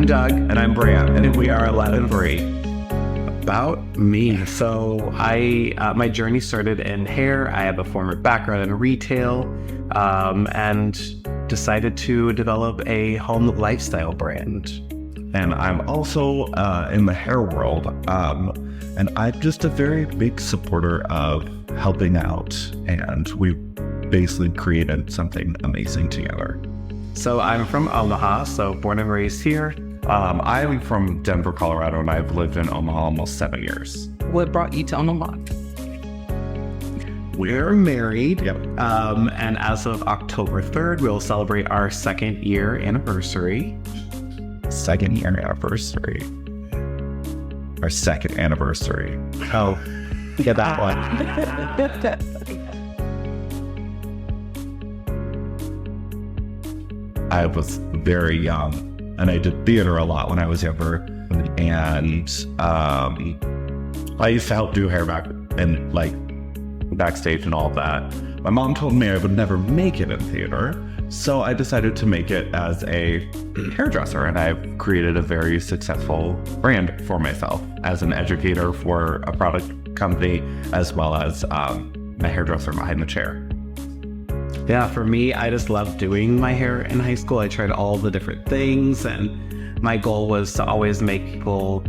I'm Doug. And I'm Brant. And we are 11-3. About me. So my journey started in hair. I have a former background in retail, and decided to develop a home lifestyle brand. And I'm also in the hair world. And I'm just a very big supporter of helping out. And we basically created something amazing together. So I'm from Omaha, so born and raised here. I'm from Denver, Colorado, and I've lived in Omaha almost 7 years. What brought you to Omaha? We're married. Yep. And as of October 3rd, we'll celebrate our second year anniversary. Second year anniversary. Our second anniversary. Oh, get that one. I was very young. And I did theater a lot when I was younger. And I used to help do hair backstage and all of that. My mom told me I would never make it in theater. So I decided to make it as a hairdresser. And I've created a very successful brand for myself as an educator for a product company, as well as a hairdresser behind the chair. Yeah, for me, I just loved doing my hair in high school. I tried all the different things, and my goal was to always make people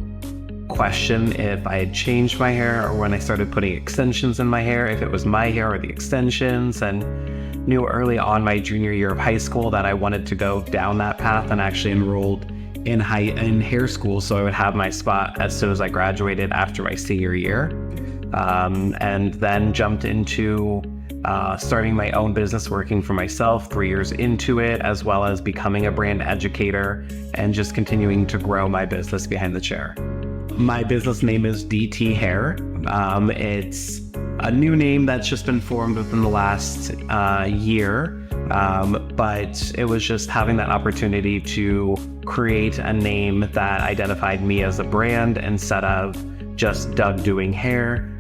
question if I had changed my hair, or when I started putting extensions in my hair, if it was my hair or the extensions, and knew early on my junior year of high school that I wanted to go down that path, and actually enrolled in hair school so I would have my spot as soon as I graduated after my senior year, and then jumped into starting my own business, working for myself 3 years into it, as well as becoming a brand educator and just continuing to grow my business behind the chair. My business name is DT Hair. It's a new name that's just been formed within the last year, but it was just having that opportunity to create a name that identified me as a brand instead of just Doug doing hair,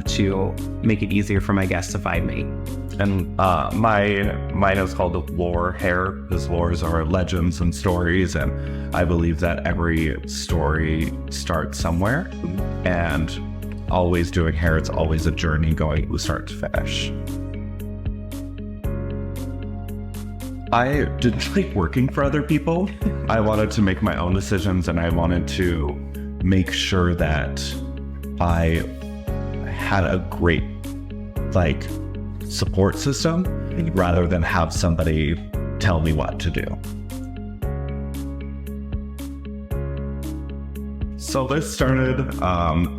to make it easier for my guests to find me. And mine is called Lore Hair, because lores are legends and stories, and I believe that every story starts somewhere, and always doing hair, it's always a journey going from start to finish. I didn't like working for other people. I wanted to make my own decisions, and I wanted to make sure that I had a great support system rather than have somebody tell me what to do. So this started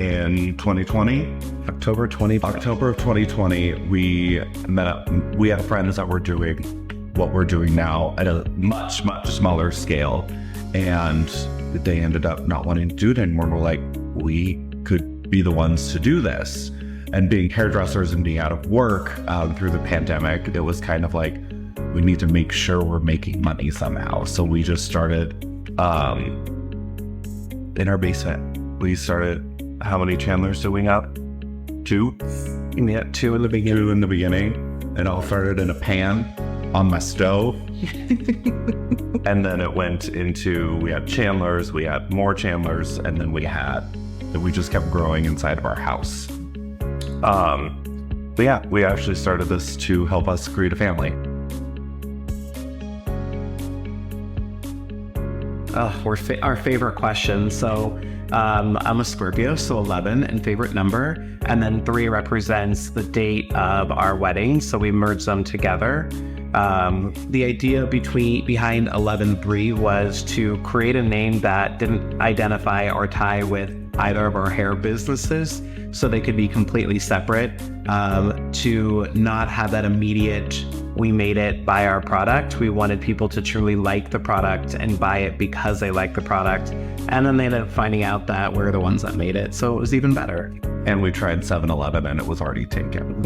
in 2020. October of 2020, we met up. We had friends that were doing what we're doing now at a much, much smaller scale. And they ended up not wanting to do it anymore. We're like, we could be the ones to do this. And being hairdressers and being out of work through the pandemic, it was kind of like, we need to make sure we're making money somehow. So we just started in our basement. We started, how many Chandlers did we have? 2? Yeah, 2 in the beginning. 2 in the beginning. It all started in a pan on my stove. And then it went into, we had Chandlers, we had more Chandlers, and then we just kept growing inside of our house. But yeah, we actually started this to help us create a family. Our favorite question. So I'm a Scorpio, so 11 and favorite number. And then 3 represents the date of our wedding. So we merged them together. The idea behind 11-3 was to create a name that didn't identify or tie with either of our hair businesses, so they could be completely separate, to not have that immediate, we made it, buy our product. We wanted people to truly like the product and buy it because they like the product. And then they ended up finding out that we're the ones that made it, so it was even better. And we tried 7-Eleven and it was already taken.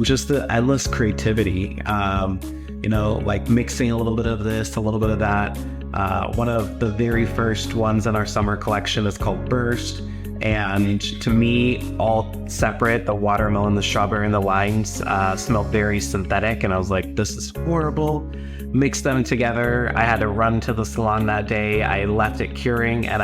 Just the endless creativity, mixing a little bit of this, a little bit of that. One of the very first ones in our summer collection is called Burst. And to me, all separate, the watermelon, the strawberry, and the limes smelled very synthetic. And I was like, this is horrible. mixed them together. I had to run to the salon that day. I left it curing, and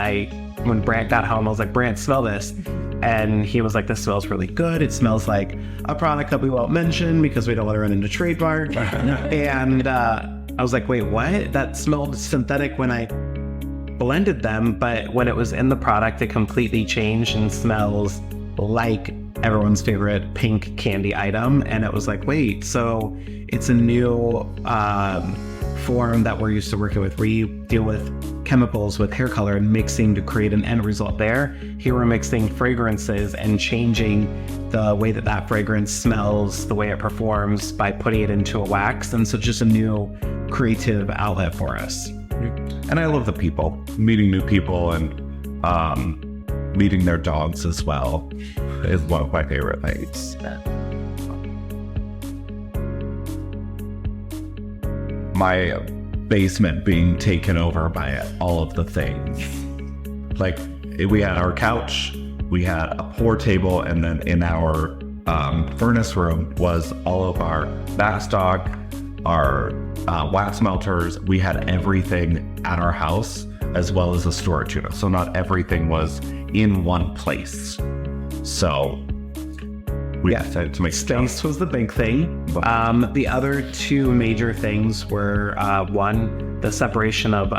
when Brant got home, I was like, Brant, smell this. And he was like, this smells really good. It smells like a product that we won't mention because we don't want to run into trademark. And I was like, wait, what? That smelled synthetic when I blended them, but when it was in the product, it completely changed and smells like everyone's favorite pink candy item. And it was like, wait, so it's a new form that we're used to working with. We deal with chemicals with hair color and mixing to create an end result there. Here we're mixing fragrances and changing the way that fragrance smells, the way it performs by putting it into a wax. And so just a new creative outlet for us. And I love the people, meeting new people and meeting their dogs as well is one of my favorite things. My basement being taken over by all of the things. Like we had our couch, we had a pour table, and then in our furnace room was all of our back stock, our wax melters. We had everything at our house as well as a storage unit. So not everything was in one place. So we decided to make space was the big thing. The other two major things were one, the separation of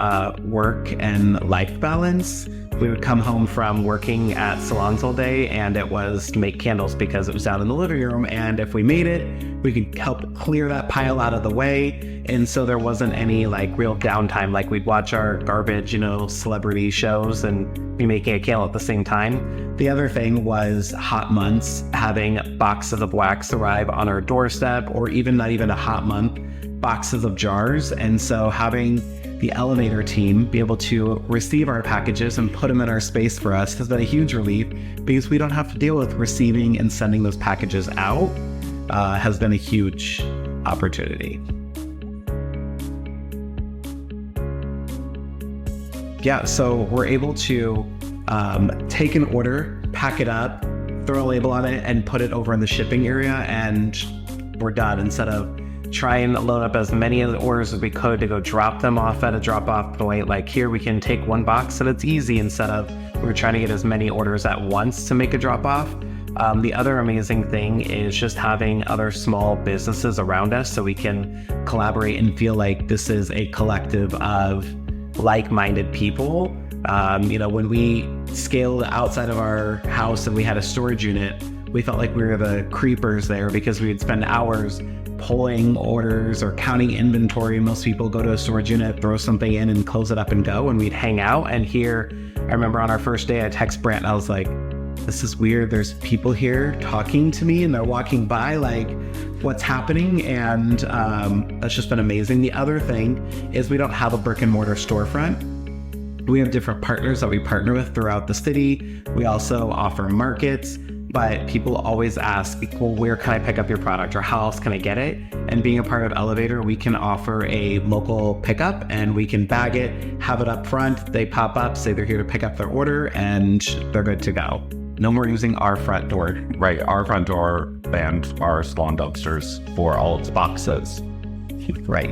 work and life balance. We would come home from working at salons all day, and it was to make candles because it was down in the living room. And if we made it, we could help clear that pile out of the way. And so there wasn't any like real downtime. Like we'd watch our garbage, celebrity shows and be making a candle at the same time. The other thing was hot months, having boxes of wax arrive on our doorstep, or even not even a hot month, boxes of jars. And so having the elevator team be able to receive our packages and put them in our space for us has been a huge relief, because we don't have to deal with receiving and sending those packages out. Has been a huge opportunity. Yeah, so we're able to take an order, pack it up, throw a label on it, and put it over in the shipping area, and we're done, instead of try and load up as many of the orders as we could to go drop them off at a drop-off point. Like here, we can take one box and it's easy, instead of we're trying to get as many orders at once to make a drop-off. The other amazing thing is just having other small businesses around us so we can collaborate and feel like this is a collective of like-minded people. When we scaled outside of our house and we had a storage unit, we felt like we were the creepers there, because we would spend hours pulling orders or counting inventory. Most people go to a storage unit, throw something in and close it up and go, and we'd hang out. And here, I remember on our first day, I text Brant and I was like, this is weird. There's people here talking to me and they're walking by, like, what's happening? And that's just been amazing. The other thing is we don't have a brick and mortar storefront. We have different partners that we partner with throughout the city. We also offer markets. But people always ask, well, where can I pick up your product, or how else can I get it? And being a part of Elevator, we can offer a local pickup, and we can bag it, have it up front. They pop up, say they're here to pick up their order, and they're good to go. No more using our front door. Right, our front door and our salon dumpsters for all its boxes. Right.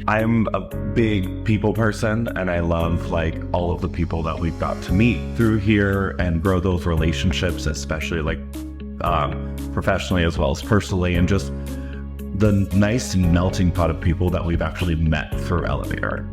I'm a big people person, and I love all of the people that we've got to meet through here and grow those relationships, especially professionally as well as personally, and just the nice melting pot of people that we've actually met through Elevator.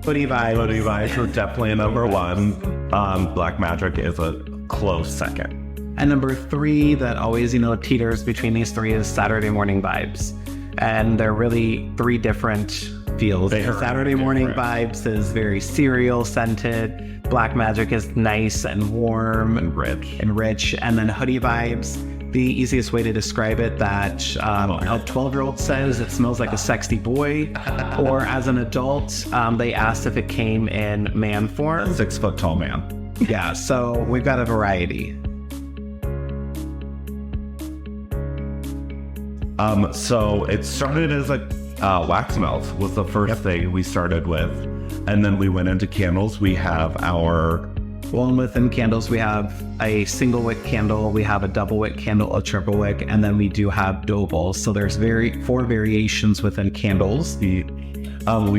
Hoodie vibes are definitely a number one. Black Magic is a close second. And number three that always, teeters between these three is Saturday morning vibes. And they're really three different feels. Saturday morning vibes is very cereal scented. Black Magic is nice and warm and rich. And then hoodie vibes, the easiest way to describe it, that a 12-year-old says it smells like a sexy boy. Or as an adult, they asked if it came in man form. 6 foot tall man. Yeah, so we've got a variety. So it started as wax melt was the first thing we started with. And then we went into candles. We have our Well, and within candles, we have a single wick candle, we have a double wick candle, a triple wick, and then we do have doubles. So there's 4 variations within candles. We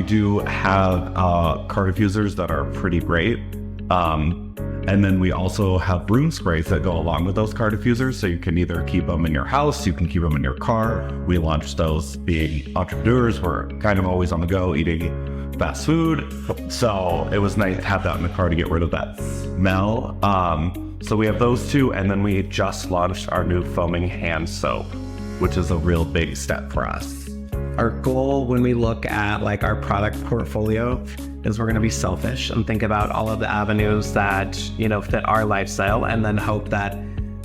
do have car diffusers that are pretty great. And then we also have room sprays that go along with those car diffusers. So you can either keep them in your house, you can keep them in your car. We launched those. Being entrepreneurs, we're kind of always on the go eating fast food. So it was nice to have that in the car to get rid of that smell. So we have those 2. And then we just launched our new foaming hand soap, which is a real big step for us. Our goal when we look at like our product portfolio is we're going to be selfish and think about all of the avenues that, fit our lifestyle, and then hope that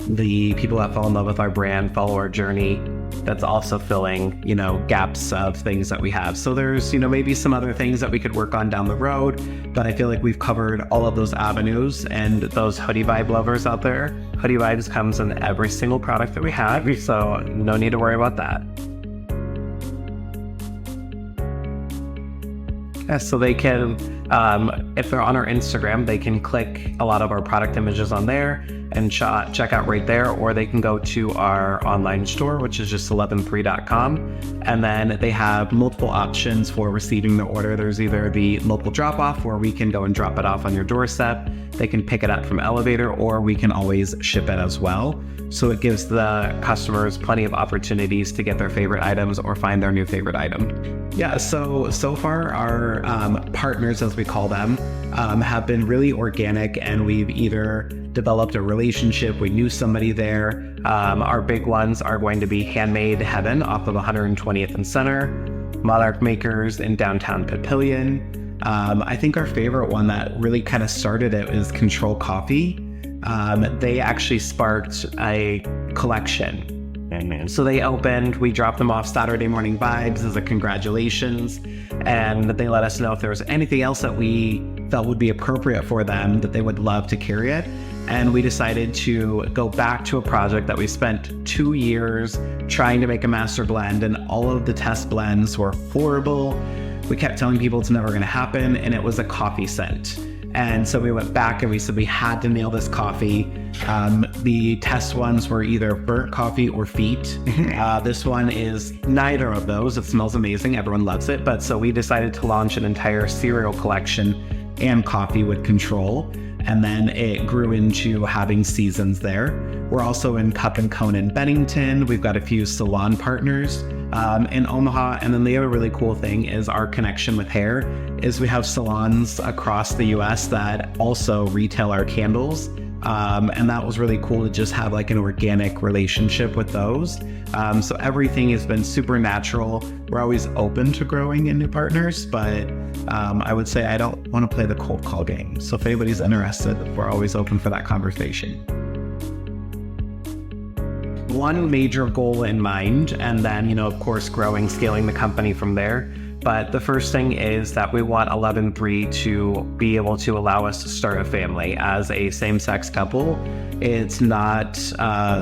the people that fall in love with our brand follow our journey. That's also filling, gaps of things that we have. So there's, maybe some other things that we could work on down the road, but I feel like we've covered all of those avenues. And those hoodie vibe lovers out there, hoodie vibes comes in every single product that we have. So no need to worry about that. So they can, if they're on our Instagram, they can click a lot of our product images on there and check out right there, or they can go to our online store, which is just 113.com. And then they have multiple options for receiving the order. There's either the local drop off, where we can go and drop it off on your doorstep. They can pick it up from elevator, or we can always ship it as well. So it gives the customers plenty of opportunities to get their favorite items or find their new favorite item. Yeah, so far our partners, as we call them, have been really organic, and we've either developed a relationship, we knew somebody there. Our big ones are going to be Handmade Heaven off of 120th and Center, Monarch Makers in downtown Papillion. I think our favorite one that really kind of started it is Control Coffee. They actually sparked a collection. So they opened, we dropped them off Saturday Morning Vibes as a congratulations, and they let us know if there was anything else that we felt would be appropriate for them, that they would love to carry it. And we decided to go back to a project that we spent 2 years trying to make a master blend, and all of the test blends were horrible. We kept telling people it's never going to happen, and it was a coffee scent. And so we went back and we said we had to nail this coffee. The test ones were either burnt coffee or feet. This one is neither of those. It smells amazing. Everyone loves it. But so we decided to launch an entire cereal collection and coffee with Control. And then it grew into having seasons there. We're also in Cup and Cone in Bennington. We've got a few salon partners in Omaha. And then the other really cool thing is our connection with hair is we have salons across the US that also retail our candles. And that was really cool to just have like an organic relationship with those. So everything has been super natural. We're always open to growing in new partners, but I would say I don't want to play the cold call game. So if anybody's interested, we're always open for that conversation. One major goal in mind, and then, of course, scaling the company from there. But the first thing is that we want 11-3 to be able to allow us to start a family as a same-sex couple. It's not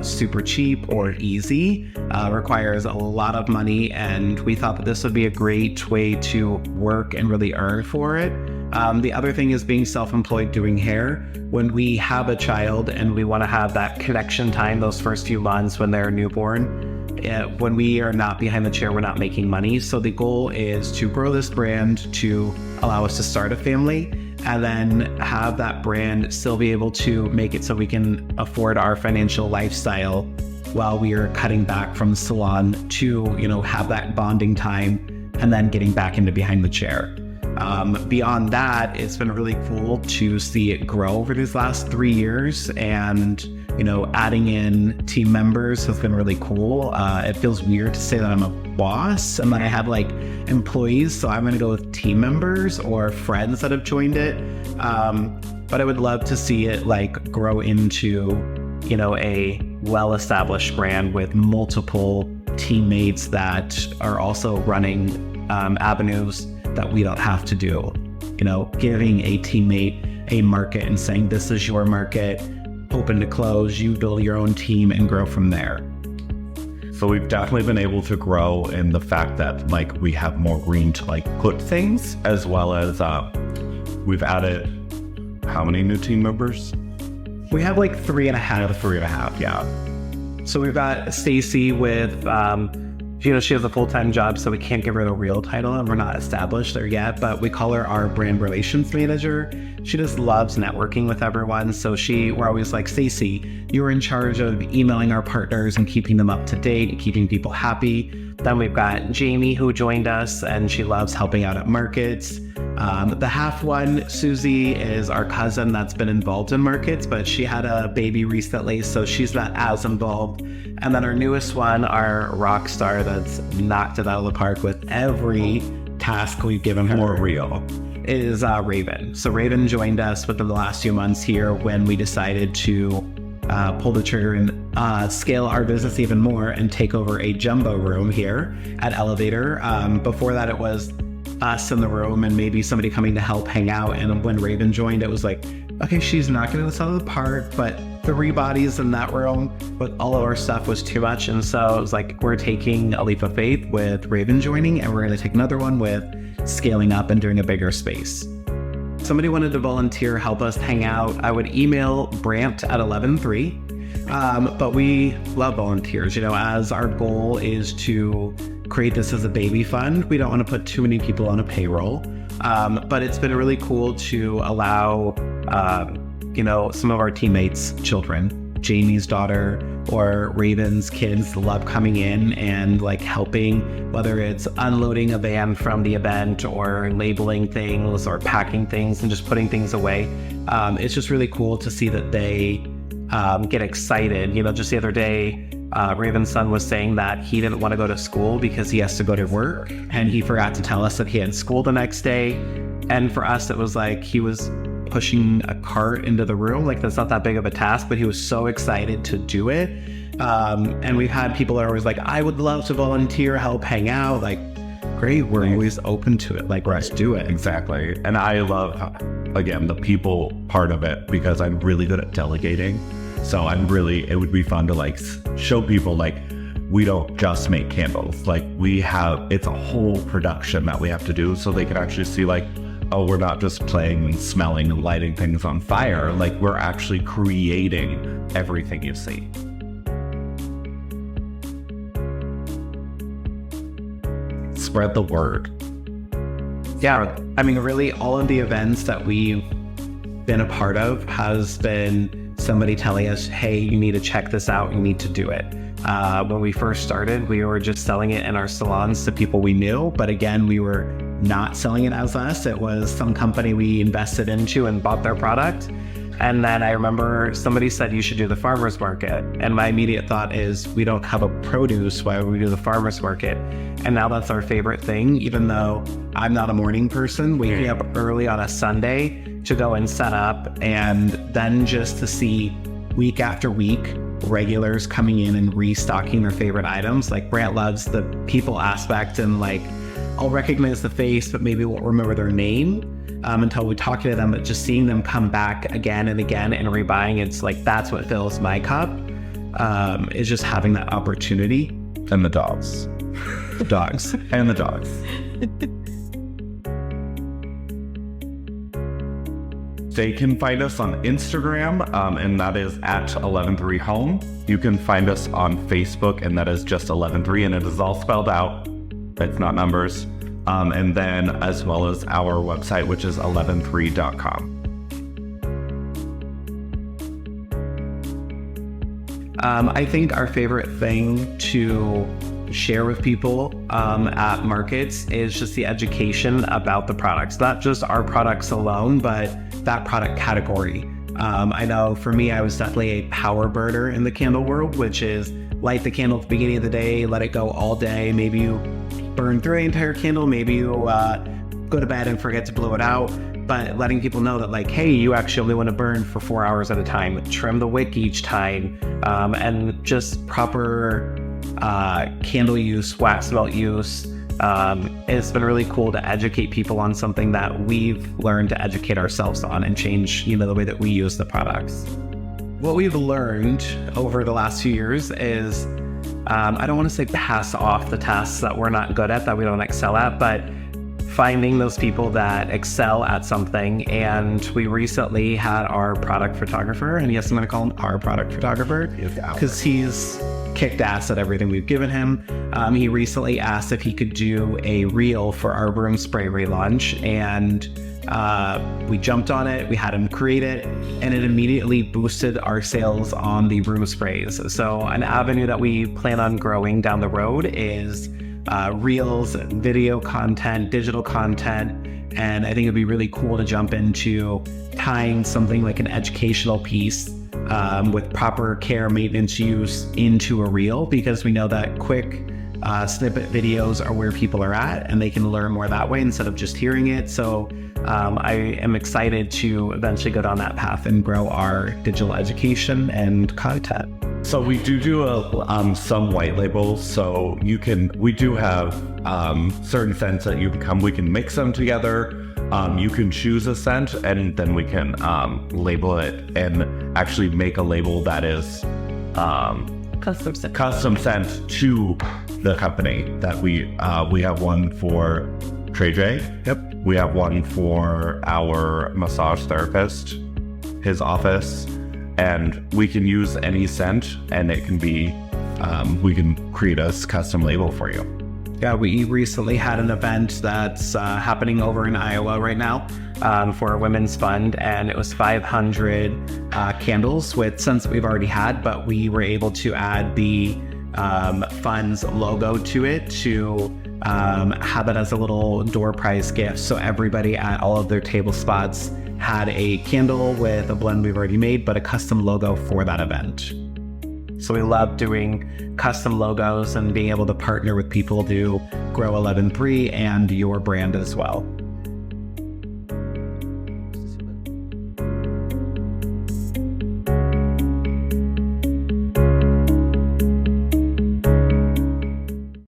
super cheap or easy, requires a lot of money, and we thought that this would be a great way to work and really earn for it. The other thing is being self-employed doing hair. When we have a child and we want to have that connection time, those first few months when they're newborn, when we are not behind the chair, we're not making money. So the goal is to grow this brand to allow us to start a family, and then have that brand still be able to make it so we can afford our financial lifestyle while we are cutting back from the salon to, have that bonding time and then getting back into behind the chair. Beyond that, it's been really cool to see it grow over these last 3 years, and adding in team members has been really cool. It feels weird to say that I'm a boss and that I have employees, so I'm going to go with team members or friends that have joined it. But I would love to see it grow into, a well-established brand with multiple teammates that are also running avenues that we don't have to do. Giving a teammate a market and saying, this is your market, open to close, you build your own team and grow from there. So we've definitely been able to grow in the fact that we have more room to put things, as well as we've added how many new team members? We have like 3.5. 3.5, yeah. So we've got Stacy with, she has a full-time job, so we can't give her the real title, and we're not established there yet, but we call her our brand relations manager. She just loves networking with everyone. So we're always like, Stacy, you're in charge of emailing our partners and keeping them up to date and keeping people happy. Then we've got Jamie, who joined us, and she loves helping out at markets. The half one, Susie, is our cousin that's been involved in markets, but she had a baby recently, so she's not as involved. And then our newest one, our rock star that's knocked it out of the park with every task we've given her. More real. Is Raven. So Raven joined us within the last few months here when we decided to pull the trigger and scale our business even more and take over a jumbo room here at Elevator. Before that, it was us in the room and maybe somebody coming to help hang out. And when Raven joined, it was like, okay, she's knocking this out of the park, but 3 bodies in that room with all of our stuff was too much. And so it was like, we're taking a leap of faith with Raven joining, and we're going to take another one with scaling up and doing a bigger space. Somebody wanted to volunteer, help us hang out. I would email Brant at 11:03. But we love volunteers, as our goal is to create this as a baby fund. We don't want to put too many people on a payroll. But it's been really cool to allow, some of our teammates' children, Jamie's daughter or Raven's kids, love coming in and like helping, whether it's unloading a van from the event or labeling things or packing things and just putting things away. It's just really cool to see that they get excited. Just the other day, Raven's son was saying that he didn't want to go to school because he has to go to work, and he forgot to tell us that he had school the next day. And for us, it was like he was pushing a cart into the room. Like, that's not that big of a task, but he was so excited to do it. And we've had people that are always like, I would love to volunteer, help hang out. Like, great, we're always open to it. Like, let's do it. Exactly. And I love, again, the people part of it, because I'm really good at delegating. So it would be fun to like show people like, we don't just make candles. Like, it's a whole production that we have to do, so they can actually see like, oh, we're not just playing and smelling and lighting things on fire. Like, we're actually creating everything you see. Spread the word. Yeah, I mean, really all of the events that we've been a part of has been somebody telling us, hey, you need to check this out, you need to do it. When we first started, we were just selling it in our salons to people we knew, but again, we were not selling it as us. It was some company we invested into and bought their product. And then I remember somebody said you should do the farmer's market. And my immediate thought is, we don't have a produce, why would we do the farmer's market? And now that's our favorite thing, even though I'm not a morning person. Waking up early on a Sunday to go and set up, and then just to see week after week regulars coming in and restocking their favorite items. Like, Brant loves the people aspect, and like, I'll recognize the face, but maybe won't remember their name until we talk to them. But just seeing them come back again and again and rebuying, it's like, that's what fills my cup, is just having that opportunity. And the dogs. The dogs. And the dogs. They can find us on Instagram, and that is at 113home. You can find us on Facebook, and that is just 113, and it is all spelled out. It's not numbers. And then as well as our website, which is 113.com. I think our favorite thing to share with people at markets is just the education about the products, not just our products alone, but that product category. I know for me, I was definitely a power burner in the candle world, which is light the candle at the beginning of the day, let it go all day. Maybe you burn through the entire candle, maybe you go to bed and forget to blow it out. But letting people know that like, hey, you actually only want to burn for 4 hours at a time, trim the wick each time, and just proper candle use, wax melt use. It's been really cool to educate people on something that we've learned to educate ourselves on and change, the way that we use the products. What we've learned over the last few years is, I don't want to say pass off the tasks that we're not good at, that we don't excel at, but finding those people that excel at something. And we recently had our product photographer, and yes, I'm going to call him our product photographer because he's kicked ass at everything we've given him. He recently asked if he could do a reel for our room spray relaunch, and we jumped on it. We had him create it, and it immediately boosted our sales on the room sprays. So an avenue that we plan on growing down the road is reels, video content, digital content. And I think it'd be really cool to jump into tying something like an educational piece with proper care, maintenance, use into a reel, because we know that quick snippet videos are where people are at and they can learn more that way instead of just hearing it. So I am excited to eventually go down that path and grow our digital education and content. So we do some white labels. So we do have certain scents that we can mix them together. You can choose a scent, and then we can label it and actually make a label that is custom sent to the company. That we have one for Treadway. Yep. We have one for our massage therapist, his office. And we can use any scent, and it can be, we can create a custom label for you. Yeah, we recently had an event that's happening over in Iowa right now for a women's fund, and it was 500 candles with scents that we've already had, but we were able to add the fund's logo to it to have it as a little door prize gift. So everybody at all of their table spots had a candle with a blend we've already made, but a custom logo for that event. So we love doing custom logos and being able to partner with people to grow 11.3 and your brand as well.